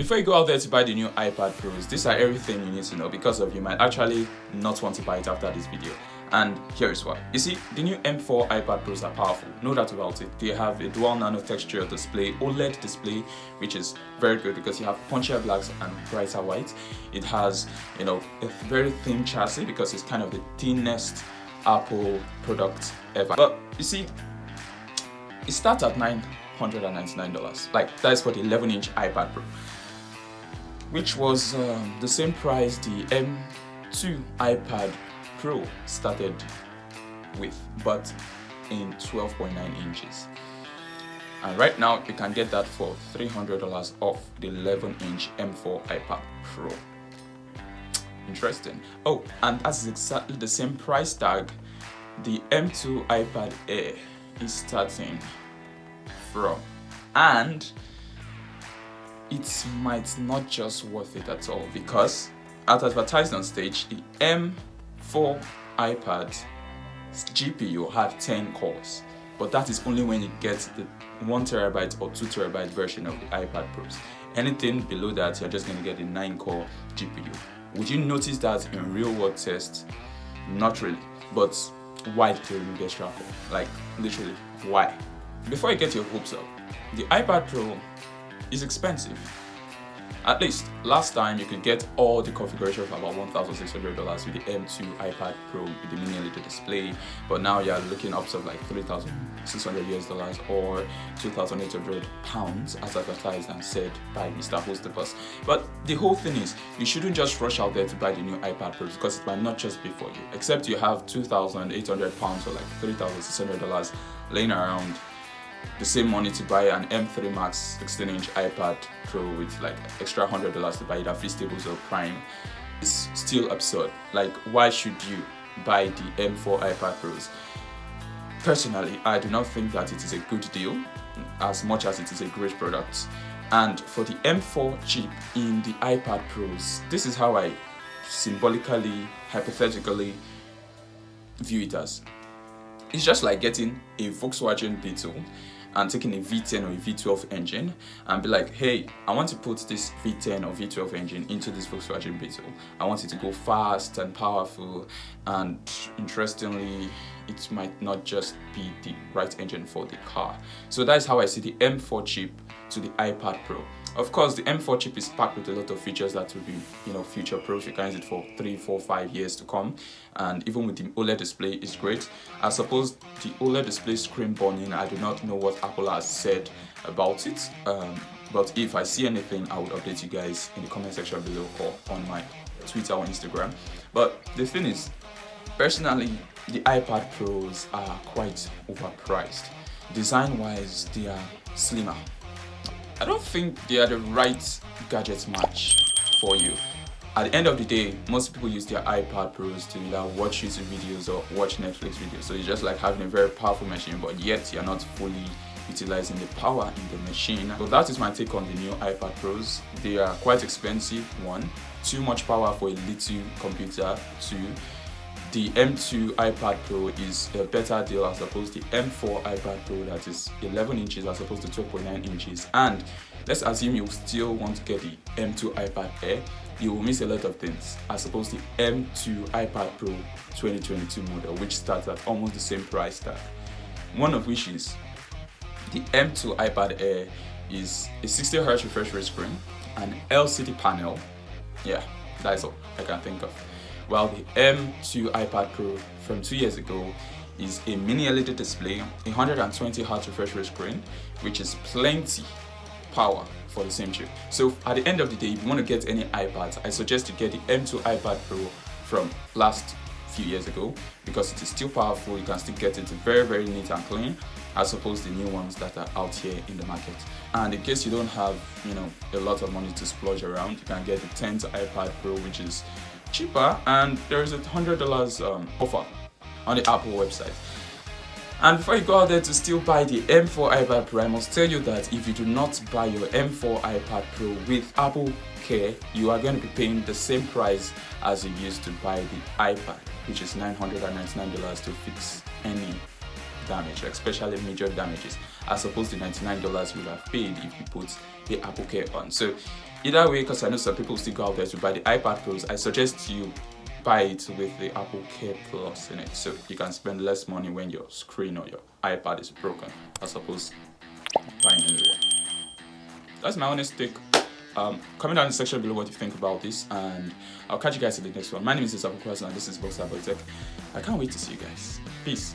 Before you go out there to buy the new iPad Pros, these are everything you need to know, because you might actually not want to buy it after this video. And here is why. You see, the new M4 iPad Pros are powerful, no doubt about it. They have a dual nano texture display, OLED display, which is very good because you have punchier blacks and brighter white. It has, a very thin chassis because it's kind of the thinnest Apple product ever. But you see, it starts at $999. Like, that's for the 11-inch iPad Pro, which was the same price the M2 iPad Pro started with, but in 12.9 inches. And right now you can get that for $300 off the 11-inch M4 iPad Pro. Interesting. Oh, and that's exactly the same price tag the M2 iPad Air is starting from. And it might not just worth it at all, because as advertised on stage, the M4 iPad's GPU had 10 cores, but that is only when you get the 1TB or 2TB version of the iPad Pros. Anything below that, you're just going to get a 9-core GPU. Would you notice that in real-world tests? Not really. But why did they remove extra core? Like, literally, why? Before you get your hopes up, the iPad Pro is expensive. At least last time you could get all the configuration for about $1,600 with the M2 iPad Pro with the mini LED display, but now you're looking up to like $3,600 or £2,800 as advertised and said by Mr. Hostopus. But the whole thing is, you shouldn't just rush out there to buy the new iPad Pro because it might not just be for you, except you have £2,800 or like $3,600 laying around. The same money to buy an M3 Max 16-inch iPad Pro with like extra $100 to buy it at Feastables or Prime is still absurd. Like, why should you buy the M4 iPad Pros? Personally, I do not think that it is a good deal as much as it is a great product. And for the M4 chip in the iPad Pros, this is how I symbolically, hypothetically view it as. It's just like getting a Volkswagen Beetle and taking a V10 or a V12 engine and be like, hey, I want to put this V10 or V12 engine into this Volkswagen Beetle. I want it to go fast and powerful, and interestingly, it might not just be the right engine for the car. So that's how I see the M4 chip to the iPad Pro. Of course, the M4 chip is packed with a lot of features that will be, future proof. You can use it for 3, 4, 5 years to come. And even with the OLED display, it's great. I suppose the OLED display screen burning, I do not know what Apple has said about it. But if I see anything, I will update you guys in the comment section below or on my Twitter or Instagram. But the thing is, personally, the iPad Pros are quite overpriced. Design-wise, they are slimmer. I don't think they are the right gadget match for you. At the end of the day, most people use their iPad Pros to either watch YouTube videos or watch Netflix videos. So it's just like having a very powerful machine, but yet you're not fully utilizing the power in the machine. So that is my take on the new iPad Pros. They are quite expensive, 1. Too much power for a little computer, 2. The M2 iPad Pro is a better deal as opposed to the M4 iPad Pro that is 11 inches as opposed to 12.9 inches. And let's assume you still want to get the M2 iPad Air, you will miss a lot of things as opposed to the M2 iPad Pro 2022 model, which starts at almost the same price tag. One of which is the M2 iPad Air is a 60Hz refresh rate screen, an LCD panel. Yeah, that's all I can think of. While the M2 iPad Pro from 2 years ago is a mini LED display, a 120Hz refresh rate screen, which is plenty power for the same chip. So at the end of the day, if you want to get any iPads, I suggest you get the M2 iPad Pro from last few years ago because it is still powerful. You can still get it very, very neat and clean as opposed to the new ones that are out here in the market. And in case you don't have, a lot of money to splurge around, you can get the 10th iPad Pro, which is cheaper, and there is a $100 offer on the Apple website. And before you go out there to still buy the M4 iPad Pro, I must tell you that if you do not buy your M4 iPad Pro with Apple Care, you are going to be paying the same price as you used to buy the iPad, which is $999 to fix any damage, especially major damages, as opposed to $99 you would have paid if you put the Apple Care on. So Either way, because I know some people still go out there to buy the iPad Pros, I suggest you buy it with the Apple Care Plus in it, so you can spend less money when your screen or your iPad is broken, as opposed to buying a new one. That's my honest take. Comment down in the section below what you think about this, and I'll catch you guys in the next one. My name is Isabel and this is Box Tech. I can't wait to see you guys. Peace.